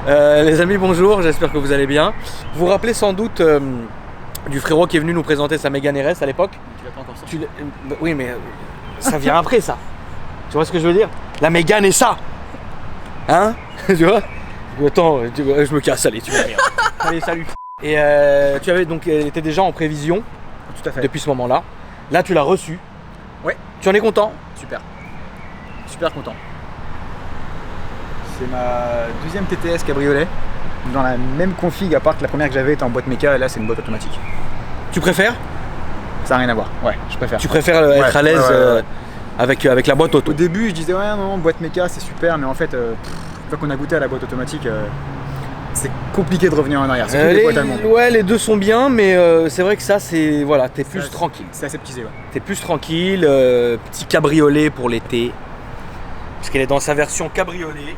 Les amis, bonjour, j'espère que vous allez bien. Vous vous rappelez sans doute du frérot qui est venu nous présenter sa Mégane RS à l'époque. Tu l'as pas encore sorti. Oui, mais ça vient après ça. Tu vois ce que je veux dire? La Mégane et ça. Hein? Tu vois? Attends, je me casse, allez, tu vois rien. Allez, salut. Et tu avais donc été déjà en prévision. Tout à fait. Depuis ce moment-là. Là, tu l'as reçu. Ouais. Tu en es content? Super. Super content. C'est ma deuxième TTS cabriolet. Dans la même config, à part que la première que j'avais était en boîte méca et là c'est une boîte automatique. Tu préfères? Ça n'a rien à voir. Ouais, je préfère. Tu préfères être à l'aise avec la boîte auto? Au début, je disais ouais, non, boîte méca c'est super, mais en fait, une fois qu'on a goûté à la boîte automatique, c'est compliqué de revenir en arrière. C'est les boîtes allemandes. Ouais, les deux sont bien, mais c'est vrai que ça, c'est voilà, t'es plus tranquille. C'est aseptisé, ouais. T'es plus tranquille, petit cabriolet pour l'été, parce qu'elle est dans sa version cabriolet.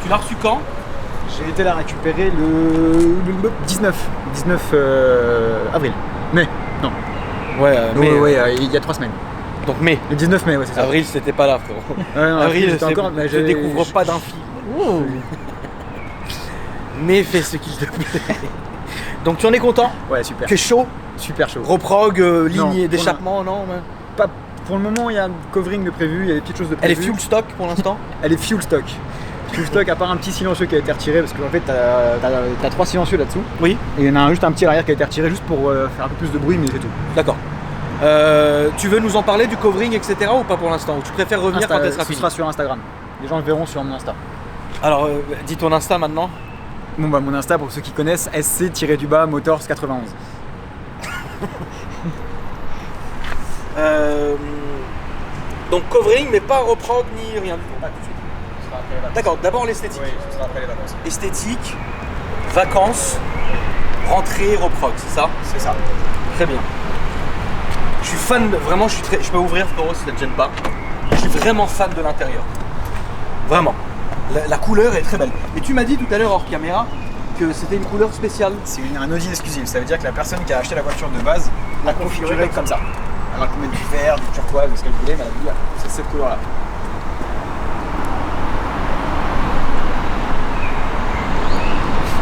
Tu l'as reçu quand? J'ai été la récupérer le 19 avril. Mai, non. Ouais, mai. Ouais, il y a 3 semaines. Donc mai. Le 19 mai, ouais, c'est ça. Avril, c'était pas là, frérot. Non, Avril, encore, mais je découvre pas d'un film. Mais fais ce qu'il te plaît. Donc tu en es content? Ouais, super. Tu es chaud? Super chaud. Reprog, ligne Non, d'échappement, non? Pas pour le moment, il y a un covering de prévu, il y a des petites choses de prévu. Elle est fuel stock pour l'instant? Elle est fuel stock. Fuel stock, à part un petit silencieux qui a été retiré, parce qu'en fait, t'as 3 silencieux là-dessous. Oui. Et il y en a juste un petit à l'arrière qui a été retiré juste pour faire un peu plus de bruit, mais c'est tout. D'accord. Tu veux nous en parler du covering, etc. ou pas pour l'instant? Ou tu préfères revenir quand elle sera finie? Ce sera sur Instagram. Les gens le verront sur mon Insta. Alors, dis ton Insta maintenant. Bon bah mon Insta, pour ceux qui connaissent, SC-Motors91. Donc covering, mais pas reprog ni rien du tout. Pas tout de suite. Ce sera après les vacances. D'accord, d'abord l'esthétique. Oui, ce sera après les vacances. Esthétique, vacances, rentrée, reprog, c'est ça? C'est ça. Très bien. Je suis fan, vraiment, je peux ouvrir frérot si ça te gêne pas. Je suis vraiment fan de l'intérieur. Vraiment. La couleur est très belle. Et tu m'as dit tout à l'heure hors caméra que c'était une couleur spéciale. C'est un Audi exclusif, ça veut dire que la personne qui a acheté la voiture de base l'a configurée comme ça. Elle a pu mettre du vert, du turquoise, de ce qu'elle voulait, mais elle a dit c'est cette couleur là.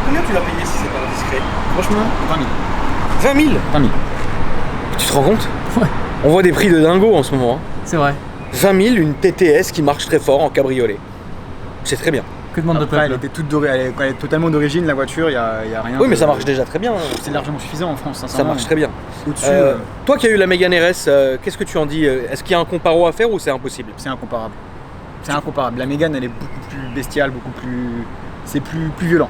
Combien tu l'as payé si c'est pas indiscret? Franchement, 20 000. 20 000? 20 000. Tu te rends compte? Ouais. On voit des prix de dingo en ce moment. Hein. C'est vrai. 20 000, une TTS qui marche très fort en cabriolet. C'est très bien. Que demande de Après, peuple. elle était toute dorée, elle est totalement d'origine la voiture, il y a rien. Oui, mais ça marche déjà très bien. C'est largement suffisant en France, Ça sincèrement. marche très bien. Au-dessus, Toi qui as eu la Mégane RS, qu'est-ce que tu en dis? Est-ce qu'il y a un comparo à faire ou c'est impossible? c'est incomparable. C'est incomparable. La Mégane, elle est beaucoup plus bestiale, beaucoup plus. C'est plus violent.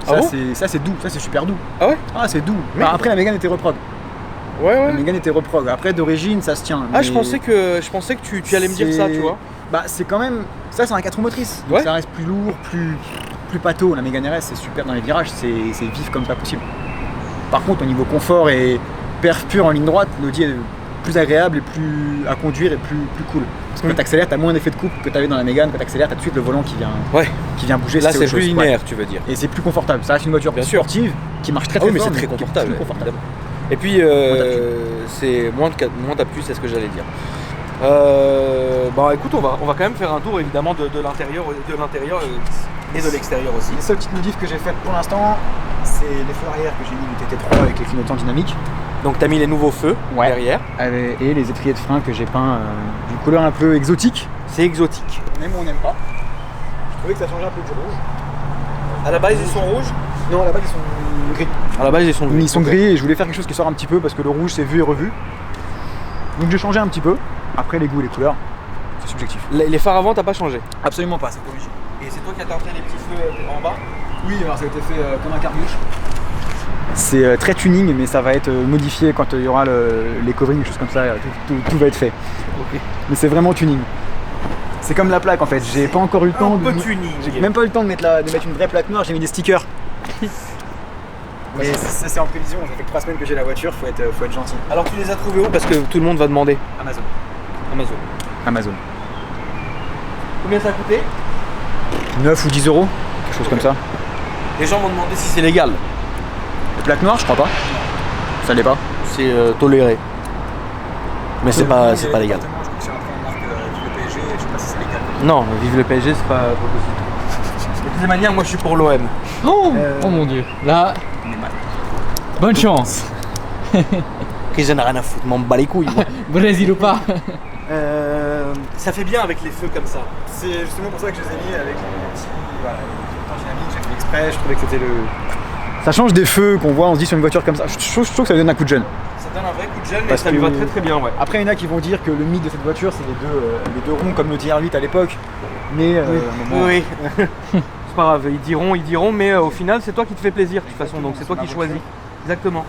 Ah bon? Ça c'est doux, ça c'est super doux. Ah ouais? Ah c'est doux. Mais- Enfin, après la Mégane était reprog. Ouais, La Mégane était reprog. Après d'origine ça se tient. Ah, mais je pensais que tu allais me dire ça, tu vois. Bah c'est quand même. Ça c'est un 4 roues motrices. Donc Ouais. ça reste plus lourd, plus pâteau. La Mégane RS c'est super dans les virages, c'est vif comme pas possible. Par contre au niveau confort et perf pur en ligne droite, l'Audi est plus agréable et plus à conduire et plus cool. Parce que quand t'accélères, t'as moins d'effet de coupe que t'avais dans la Mégane. Quand t'accélères, t'as tout de suite le volant Ouais. qui vient bouger. Là, c'est c'est autre plus chose. linéaire, Ouais. tu veux dire. Et c'est plus confortable. Ça reste une voiture Bien sûr. sportive qui marche très Ah oui, mais fort, c'est très qui est confortable. plus confortable. Et puis, c'est moins d'appuis, c'est ce que j'allais dire. Bah écoute, on va quand même faire un tour évidemment de l'intérieur et de l'extérieur aussi. Les seules petites modifs que j'ai faites pour l'instant, c'est les feux arrière que j'ai mis du TT3 avec les clignotants dynamiques. Donc t'as mis les nouveaux feux Ouais. derrière. Et les étriers de frein que j'ai peints d'une couleur un peu exotique. C'est exotique. On aime ou on n'aime pas. Je trouvais que ça changeait un peu du rouge. À la base ils sont rouges. Non, là-bas ils sont gris. À la base ils sont gris. Ils sont gris et je voulais faire quelque chose qui sort un petit peu parce que le rouge c'est vu et revu. Donc j'ai changé un petit peu. Après les goûts et les couleurs, c'est subjectif. Les phares avant t'as pas changé. Absolument pas, c'est pas obligé. Et c'est toi qui as teinté les petits feux en bas. Oui, alors ça a été fait comme un cartouche. C'est très tuning, mais ça va être modifié quand il y aura les coverings, des choses comme ça, tout va être fait. Ok. Mais c'est vraiment tuning. C'est comme la plaque en fait, j'ai pas encore eu le temps Un de. peu tuning. J'ai même pas eu le temps de mettre une vraie plaque noire, j'ai mis des stickers. Mais ça c'est en prévision, ça fait que 3 semaines que j'ai la voiture, faut être gentil. Alors tu les as trouvés où? Parce que tout le monde va demander. Amazon. Amazon. Combien ça a coûté? 9 ou 10 euros, quelque chose comme ça. Les gens m'ont demandé si c'est légal. Les plaques noires, je crois pas. Ça l'est pas. C'est toléré. Mais c'est pas légal. Je crois que c'est rentré en marque du PSG Non, vive le PSG, c'est pas possible. De toutes les manières, moi je suis pour l'OM. Oh, oh mon dieu. Là, bonne chance. Que j'en ai rien à foutre, m'en bats les couilles. Moi. Brésil ou pas. Ça fait bien avec les feux comme ça. C'est justement pour ça que je les ai mis avec les petits. Voilà, quand j'ai mis, j'ai fait exprès, je trouvais que c'était le. Ça change des feux qu'on voit, on se dit sur une voiture comme ça. Je trouve que ça lui donne un coup de jeune. Ça donne un vrai coup de gel, mais Parce ça lui que- va très très bien, ouais. Après, il y en a qui vont dire que le mythe de cette voiture, c'est les deux ronds comme le TR8 à l'époque. Mais à un moment, Oui. C'est pas grave, ils diront, mais au final, c'est toi qui te fais plaisir de toute façon, donc c'est toi qui choisis. Exactement.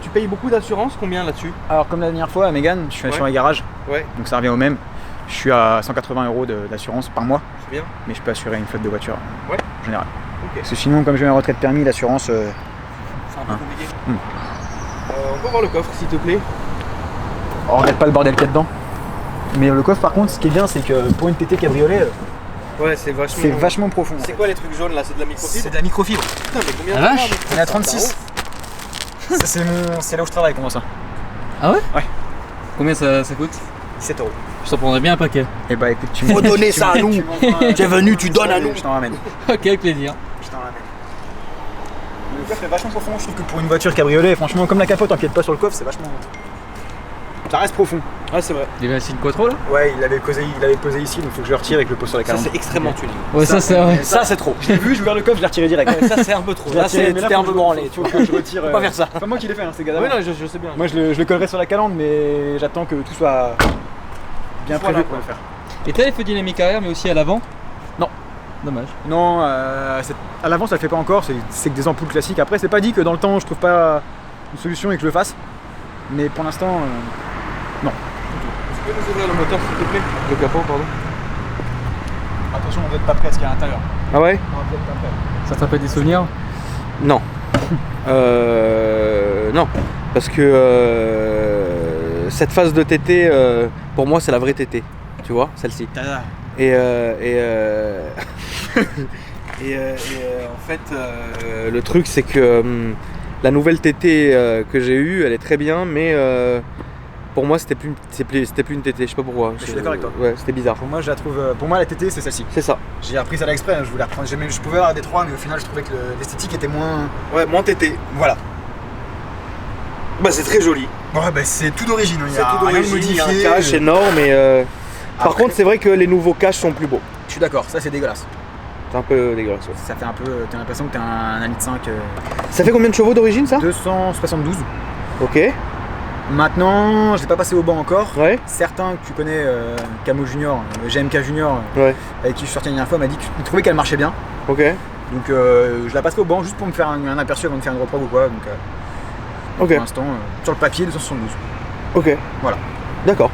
Tu payes beaucoup d'assurance, combien là-dessus? Alors, comme la dernière fois à Mégane, je suis Ouais. sur un garage, Ouais, donc ça revient au même. Je suis à 180 € d'assurance par mois, c'est bien. mais je peux assurer une flotte de voitures Ouais. en général. Ok. Parce que sinon, comme j'ai eu un retrait de permis, l'assurance. C'est un peu compliqué. Hmm. On peut voir le coffre s'il te plaît. On regarde pas le bordel qu'il y a dedans. Mais le coffre, par contre, ce qui est bien, c'est que pour une TT cabriolet, Ouais, c'est vachement. c'est vachement profond. C'est quoi les trucs jaunes là? C'est de la microfibre? C'est de la microfibre. Putain, mais combien La de temps, vache. mais On est à 36. Ça, c'est là où je travaille, comment ça? Ah ouais? Ouais. Combien ça coûte? 17 €. Je t'en prendrais bien un paquet. Et bah écoute, tu Faut donner ça à nous. Tu es venu, tu donnes à nous. Je t'en ramène. Ok, avec plaisir. Je t'en ramène. Le coffre est vachement profond, je trouve que pour une voiture cabriolet, franchement, comme la capote empiète pas sur le coffre, c'est vachement. Ça reste profond. Ah, c'est vrai. Il y avait un signe quattro là? Ouais, il avait posé ici, donc faut que je le retire et que je le pose sur la Ça, calandre. c'est extrêmement tuning. Ouais, ça c'est vrai. Ça, c'est trop. Je l'ai vu, j'ai ouvert le coffre, je l'ai retiré direct. Ouais, ça, c'est un peu trop. Là, Mais t'es un faut peu que branlé. Faut que je retire. Faut pas faire ça. C'est pas moi qui l'ai fait, hein, c'est le gars Oui, d'avant. non, je sais bien. Moi, je le collerai sur la calandre, mais j'attends que tout soit bien Voilà, prévu quoi. pour le faire. Et t'as les feux dynamiques arrière mais aussi à l'avant? Non. Dommage. Non, à l'avant ça le fait pas encore, c'est que des ampoules classiques. Après, c'est pas dit que dans le temps je trouve pas une solution et que je le fasse. Mais pour l'instant, non. Tu peux nous ouvrir le moteur s'il te plaît? Le capot, pardon. Attention, on doit être pas prêt à ce qu'il y a à l'intérieur. Ah ouais? On doit être pas prêt. Ça te rappelle des souvenirs? Non. Non. Parce que cette phase de TT, pour moi, c'est la vraie TT. Tu vois, celle-ci. Et en fait, le truc, c'est que la nouvelle TT que j'ai eue, elle est très bien, mais pour moi, c'était plus une TT. Je sais pas pourquoi. Je suis d'accord avec toi. Ouais, c'était bizarre. Pour moi, je la trouve. Pour moi, la TT, c'est celle-ci. C'est ça. J'ai appris ça à l'exprès, hein, je voulais reprendre. Je pouvais avoir des 3, mais au final, je trouvais que l'esthétique était moins. Ouais, moins TT. Voilà. Bah, c'est très joli. Ouais, bah, c'est tout d'origine. Il y C'est a tout rien de d'origine. Il y a un modifié. cache énorme et. Par Après- contre, c'est vrai que les nouveaux caches sont plus beaux. Je suis d'accord, ça c'est dégueulasse. C'est un peu dégueulasse. Ouais. Ça fait un peu. T'as l'impression que t'as un 1,5 litre. Ça fait combien de chevaux d'origine ça? 272. Ok. Maintenant, je l'ai pas passé au banc encore. Ouais. Certains que tu connais, Camo Junior, GMK Junior, Ouais. avec qui je suis sorti la dernière fois, m'a dit qu'il trouvait qu'elle marchait bien. Ok. Donc je la passerai au banc juste pour me faire un aperçu avant de faire une reprog ou quoi. Donc Ok. pour l'instant, sur le papier, 272. Ok. Voilà. D'accord.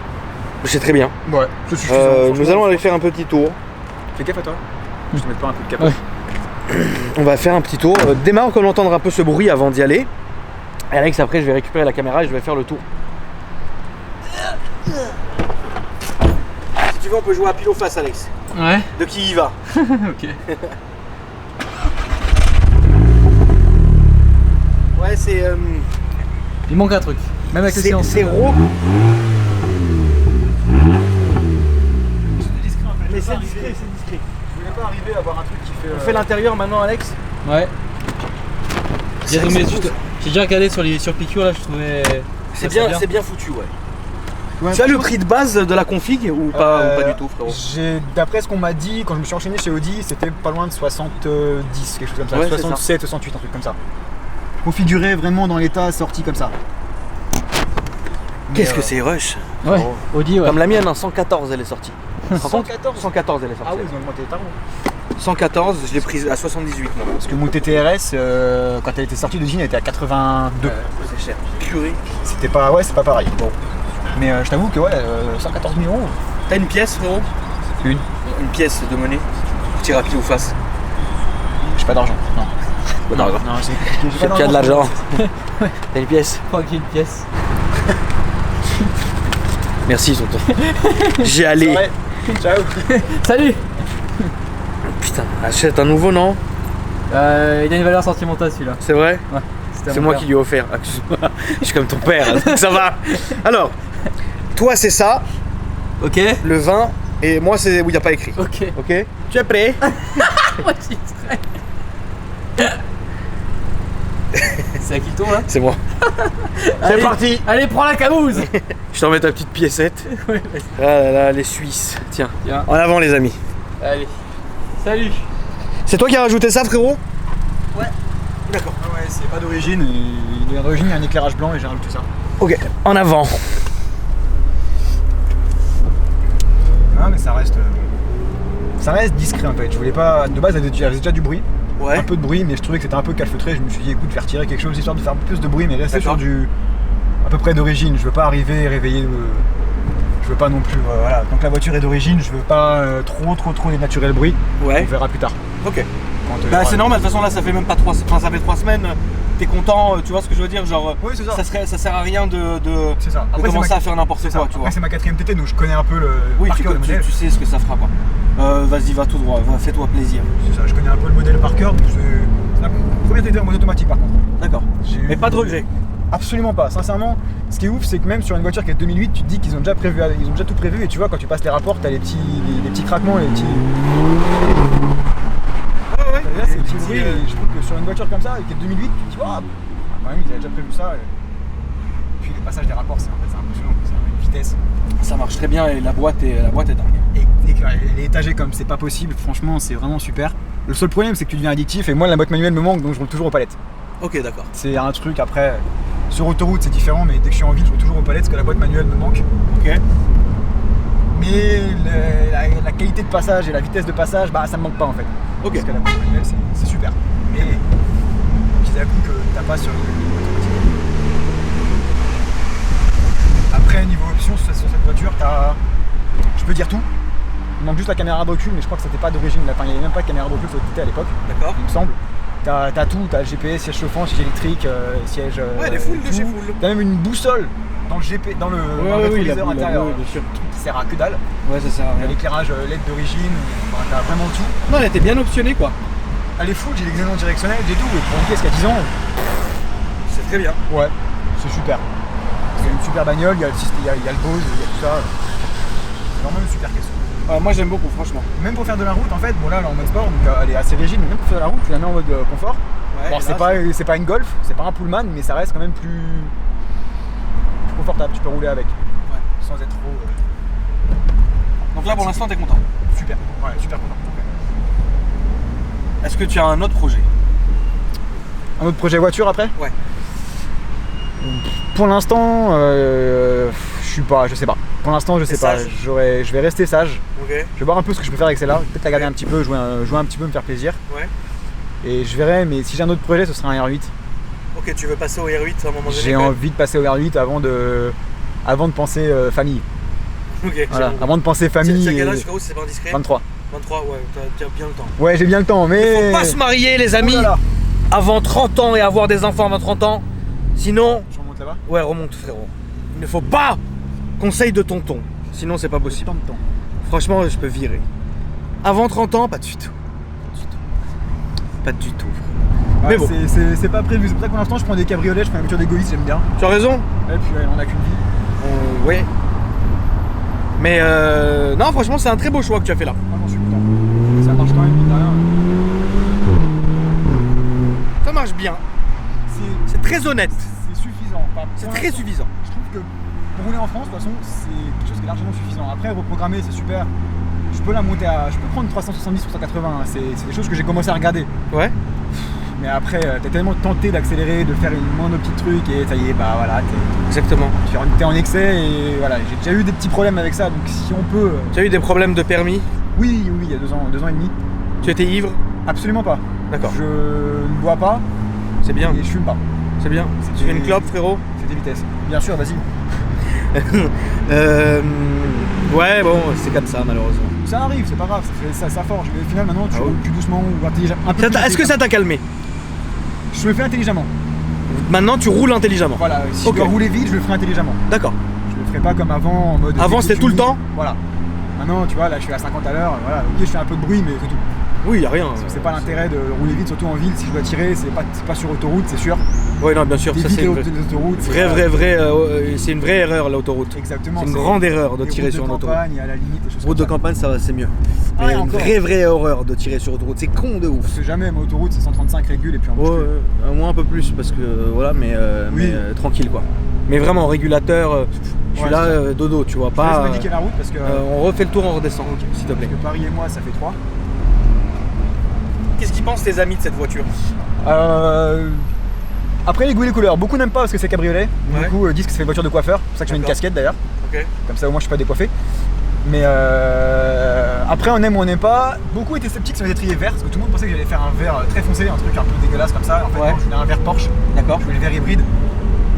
C'est très bien. Ouais, c'est suffisant. Nous franchement. allons aller faire un petit tour. Fais gaffe à toi. Je te mets pas un coup de capot. Ouais. On va faire un petit tour. Démarre qu'on entendre un peu ce bruit avant d'y aller. Et Alex, après, je vais récupérer la caméra et je vais faire le tour. Si tu veux, on peut jouer à pile ou face, Alex. Ouais. De qui y va? Ok. Ouais, c'est. Il manque un truc. Même avec les séances. C'est rauque. Mais c'est discret, c'est discret. Je voulais pas arriver à avoir un truc qui fait. On fait l'intérieur maintenant, Alex. Ouais. J'ai déjà regardé sur Picure là, je trouvais. C'est ça bien, c'est bien foutu, ouais. Ouais, Tu as le franchement, prix de base de la config ou pas du tout, frérot? D'après ce qu'on m'a dit, quand je me suis enchaîné chez Audi, c'était pas loin de 70, quelque chose comme ça. Ouais, c'est 67, 68, un truc comme ça. Configuré vraiment dans l'état sorti comme ça. Qu'est-ce que c'est rush? Ouais. Audi, ouais. Comme la mienne, hein, 114 elle est sortie. Par contre, 114? 114 elle est sortie. Ah oui, ils ont augmenté les tarifs. 114, je l'ai prise à 78 moi. Parce que mon TTRS, quand elle était sortie d'origine, elle était à 82. C'est cher. Purée. C'était pas, ouais, c'est pas pareil. Bon. Mais je t'avoue que ouais, 114 000 €. T'as une pièce, frérot? Une. Une pièce de monnaie? Petit rapide ou face? J'ai pas d'argent. Non. Pas d'argent. Non, j'ai Tu as de l'argent. T'as une pièce? Faut qu'il y ait une pièce. Merci, tonton. J'y allais. Ouais. Ciao. Salut. Putain, achète un nouveau, non? Il a une valeur sentimentale celui-là. C'est vrai? Ouais. C'était C'est mon moi père. qui lui ai offert. Ah, excuse-moi. Je suis comme ton père, donc ça va. Alors, toi c'est ça, Ok. le 20, Et moi, c'est où il n'y a pas écrit. Ok. Ok. Tu es prêt? Moi j'y serais. C'est à qui le tour là? C'est moi. C'est Allez, parti. Allez, prends la cabouse. Je t'en mets ta petite piécette. Ouais, vas-y. Ah là là, les Suisses. Tiens. Tiens. En avant, les amis. Allez. Salut. C'est toi qui as rajouté ça, frérot? Ouais. D'accord. Ah ouais, c'est pas d'origine. Il est d'origine, il y a un éclairage blanc et j'ai rajouté ça. Ok. En avant. Ah, mais ça reste discret en fait. Je voulais pas. De base, il y avait déjà du bruit. Ouais. Un peu de bruit, mais je trouvais que c'était un peu calfeutré. Je me suis dit, écoute, je vais retirer quelque chose histoire de faire un peu plus de bruit, mais rester sur du. À peu près d'origine. Je veux pas arriver et réveiller. Je veux pas non plus. Voilà. Donc la voiture est d'origine, je veux pas trop dénaturer le bruit. Ouais. On verra plus tard. Ok. Quand, Bah ouais. c'est normal, de toute façon là ça fait même pas 3 semaines, ça fait 3 semaines, t'es content, tu vois ce que je veux dire, genre Oui, c'est ça. ça sert à rien de C'est ça. de Après, commencer c'est ma- à faire n'importe c'est quoi, ça. tu vois. Après, c'est ma 4ème TT, donc je connais un peu le Oui, par cœur le modèle. tu sais ce que ça fera quoi. Vas-y, va tout droit, fais-toi plaisir. C'est ça, je connais un peu le modèle par cœur, donc c'est la première TT en mode automatique par contre. D'accord. J'ai eu- Mais pas de regret. Absolument pas. Sincèrement, ce qui est ouf, c'est que même sur une voiture qui est de 2008, tu te dis qu'ils ont déjà prévu, ils ont déjà tout prévu, et tu vois quand tu passes les rapports, t'as les petits craquements, les petits. Ouais, Là, c'est les petits bruits, et je trouve que sur une voiture comme ça, qui est de 2008, tu te dis ah, quand même, ils avaient déjà prévu ça. Et puis le passage des rapports, c'est impressionnant, c'est une vitesse. Ça marche très bien et la boîte est dingue. Et elle est étagée comme c'est pas possible, franchement, c'est vraiment super. Le seul problème, c'est que tu deviens addictif, et moi, la boîte manuelle me manque, donc je roule toujours aux palettes. Ok, d'accord. C'est un truc après. Sur autoroute c'est différent, mais dès que je suis en ville je roule toujours aux palettes parce que la boîte manuelle me manque. Ok. Mais la qualité de passage et la vitesse de passage, bah ça me manque pas en fait. Ok. Parce que la boîte manuelle c'est super. Mais petits à-coups que t'as pas sur l'automatique. Après niveau options sur cette voiture, je peux dire tout. Il manque juste la caméra de recul, mais je crois que c'était pas d'origine. Enfin, il n'y avait même pas de caméra de recul sur le TT à l'époque, D'accord. il me semble. T'as tout, t'as le GPS, siège chauffant, siège électrique, siège. Ouais, elle est full de tout. chez full. T'as même une boussole dans le dans le rétroviseur intérieur. bien sûr. Un truc qui sert à que dalle. Ouais, ça sert à T'as rien. l'éclairage LED d'origine, enfin, t'as vraiment tout. Non, elle était bien optionnée quoi. Elle est full, j'ai les xénons directionnels, j'ai tout. Et pour une caisse qui a 10 ans, C'est très bien. ouais, c'est super. C'est une super bagnole, il y a le Bose, il y a tout ça. C'est vraiment une super caisse. Moi j'aime beaucoup, franchement. Même pour faire de la route, en fait, bon là elle est en mode sport, donc elle est assez rigide, mais même pour faire de la route, tu la mets en mode confort. Ouais, Bon, c'est pas une Golf, c'est pas un Pullman, mais ça reste quand même plus confortable, tu peux rouler avec. Ouais. Sans être trop. Donc là pour l'instant t'es content. Super, ouais, super content. Est-ce que tu as un autre projet? Un autre projet voiture après? Ouais. Pour l'instant, je sais pas. Pour l'instant, je sais T'es pas. sage. Je vais rester sage. Ok. Je vais voir un peu ce que je peux faire avec celle-là. Peut-être la garder un petit peu, jouer un petit peu, me faire plaisir. Ouais. Et je verrai, mais si j'ai un autre projet, ce sera un R8. Ok, tu veux passer au R8 à un moment donné? J'ai quand même. envie de passer au R8 avant de penser famille. Ok, Voilà, j'avoue. avant de penser famille. C'est à quel âge, et- frérot, si c'est pas indiscret? 23. 23, ouais, t'as bien le temps. Ouais, j'ai bien le temps, mais. Faut pas se marier, les amis, Oh là là. avant 30 ans et avoir des enfants avant 30 ans. Sinon, Je remonte là-bas. ouais, remonte, frérot. Il ne faut pas. Conseil de tonton. Sinon, c'est pas possible. Tant de temps. Franchement, je peux virer. Avant 30 ans, pas du tout. Pas du tout. Ouais, Mais bon. c'est pas prévu. C'est pour ça que pour l'instant, je prends des cabriolets, je prends une voiture d'égoïste, j'aime bien. Tu as raison. Et puis, on a qu'une vie. Ouais. Mais non, franchement, c'est un très beau choix que tu as fait là. Vraiment, je suis content. Ça marche quand même, mine de rien. Ça marche bien. C'est C'est très honnête. suffisant. Enfin, C'est pour très l'instant, suffisant. Je trouve que pour rouler en France, de toute façon, c'est quelque chose qui est largement suffisant. Après, reprogrammer, c'est super. Je peux la monter à. Je peux prendre 370 ou 180. Hein. C'est des choses que j'ai commencé à regarder. Ouais. Mais après, t'es tellement tenté d'accélérer, de faire une moindre petit truc, et ça y est, bah voilà, Exactement. t'es en excès, et voilà. J'ai déjà eu des petits problèmes avec ça, donc si on peut. Tu as eu des problèmes de permis? Oui, il y a 2 ans et demi. Tu étais ivre? Absolument pas. D'accord. Je ne bois pas C'est bien. et je fume pas. C'est bien. Tu C'était- fais une clope, frérot? C'est des vitesses. Bien sûr, vas-y. Ouais, bon, c'est comme ça, malheureusement. Ça arrive, c'est pas grave, ça forge. Mais au final, maintenant, tu Ah oui. roules plus doucement ou intelligemment. Un peu Ça plus t'a- Est-ce que ça intelligemment. t'a calmé? Je le fais intelligemment. Maintenant, tu roules intelligemment. Voilà, si Ok. je dois rouler vite, je le ferai intelligemment. D'accord. Je le ferai pas comme avant en mode. Avant, c'était tout le temps? Voilà. Maintenant, tu vois, là, je suis à 50 à l'heure. Voilà, ok, je fais un peu de bruit, mais c'est tout. Oui, y a rien. Parce que c'est pas l'intérêt de rouler vite, surtout en ville. Si je dois tirer, c'est pas sur autoroute, c'est sûr. Oui, non, bien sûr, ça D'éviter c'est une les autoroutes. c'est une vraie erreur l'autoroute. Exactement. C'est une grande erreur de tirer sur une route de autoroute. campagne, à la limite, des choses Route de comme ça. campagne, ça va, c'est mieux. Ah, Mais et une encore. vraie horreur de tirer sur autoroute. C'est con de ouf. Parce que jamais, mais autoroute, c'est 135 régule et puis en Ouais, moi un peu plus parce que voilà, mais Oui. tranquille quoi. Mais vraiment régulateur, je suis Ouais, là c'est ça. dodo, tu vois Je laisse pas. m'indiquer la route parce que, On refait le tour, on redescend, s'il te plaît. parce que Paris et moi, ça fait 3. Qu'est-ce qu'ils pensent tes amis de cette voiture? Après, les goûts et les couleurs. Beaucoup n'aiment pas parce que c'est cabriolet. Ouais. Beaucoup disent que c'est une voiture de coiffeur. C'est pour ça que je mets une D'accord. casquette d'ailleurs. Ok. Comme ça, au moins, je suis pas décoiffé. Mais après, on aime ou on n'aime pas. Beaucoup étaient sceptiques sur les étriers verts parce que tout le monde pensait que j'allais faire un vert très foncé, un truc un peu dégueulasse comme ça. En fait, Ouais. non, je voulais un vert Porsche. D'accord. Je voulais le vert hybride.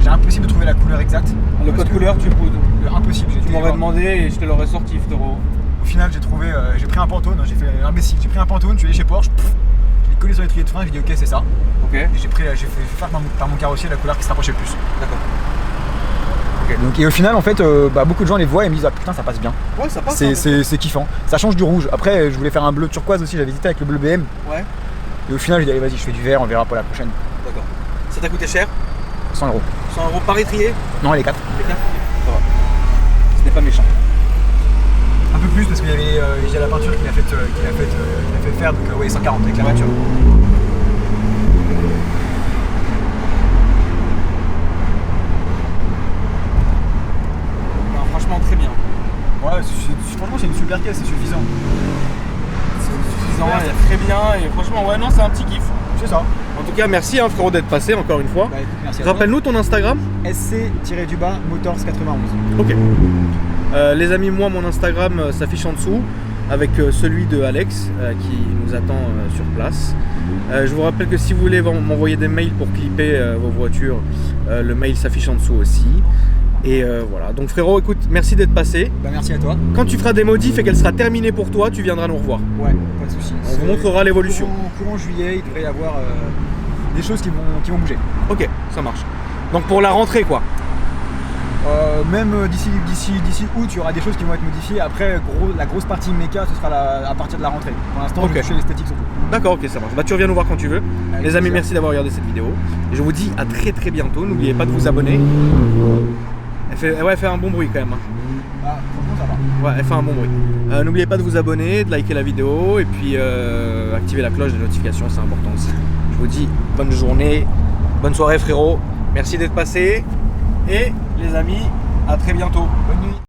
J'ai impossible de trouver la couleur exacte. Le Parce code que- couleur, tu Impossible. J'ai été m'aurais voir. demandé et je te l'aurais sorti, frérot. Au final, j'ai trouvé, j'ai pris un Pantone, j'ai fait l'imbécile, j'ai pris un Pantone, je suis allé chez Porsche, je l'ai collé sur l'étrier de frein, j'ai dit ok c'est ça. Ok. Et j'ai fait faire par mon carrossier la couleur qui se rapprochait le plus. D'accord. Donc, et au final en fait, beaucoup de gens les voient et me disent ah putain ça passe bien. Ouais, ça passe. C'est kiffant. Ça change du rouge. Après je voulais faire un bleu turquoise aussi, j'avais hésité avec le bleu BM. Ouais. Et au final j'ai dit allez vas-y je fais du vert, on verra pour la prochaine. D'accord. Ça t'a coûté cher? 100 €. 100 € par étrier? Non les 4. Les 4? Ça va. Ce n'est pas méchant. Un peu plus parce qu'il y avait j'ai la peinture qu'il a fait faire, donc ouais 140 avec la voiture. Non, franchement, très bien. Ouais, franchement c'est une super caisse, c'est suffisant. C'est suffisant, il est très bien et franchement, ouais, non, c'est un petit kiff. C'est ça. En tout cas, merci hein, frérot d'être passé encore une fois. Bah écoute, merci à toi. Rappelle-nous ton Instagram. SC-du-bas Motors 91. Ok. Les amis, moi, mon Instagram s'affiche en dessous avec celui de Alex qui nous attend sur place. Je vous rappelle que si vous voulez m'envoyer des mails pour clipper vos voitures, le mail s'affiche en dessous aussi. Et voilà. Donc frérot, écoute, merci d'être passé. Bah merci à toi. Quand tu feras des modifs et qu'elle sera terminée pour toi, tu viendras nous revoir. Ouais, pas de soucis. On vous montrera l'évolution. Courant juillet, il devrait y avoir des choses qui vont bouger. Ok, ça marche. Donc pour la rentrée quoi. Même d'ici août, il y aura des choses qui vont être modifiées. Après, la grosse partie méca, ce sera à partir de la rentrée. Pour l'instant, Ok. je vais toucher l'esthétique surtout. D'accord, ok, ça marche. Bah tu reviens nous voir quand tu veux. Avec Les amis, plaisir. merci d'avoir regardé cette vidéo. Et je vous dis à très bientôt. N'oubliez pas de vous abonner. Elle fait un bon bruit quand même. Hein. Ah, franchement, ça va. Ouais, elle fait un bon bruit. N'oubliez pas de vous abonner, de liker la vidéo et puis activer la cloche des notifications, c'est important aussi. Je vous dis bonne journée, bonne soirée frérot. Merci d'être passé. Et les amis, à très bientôt. Bonne nuit.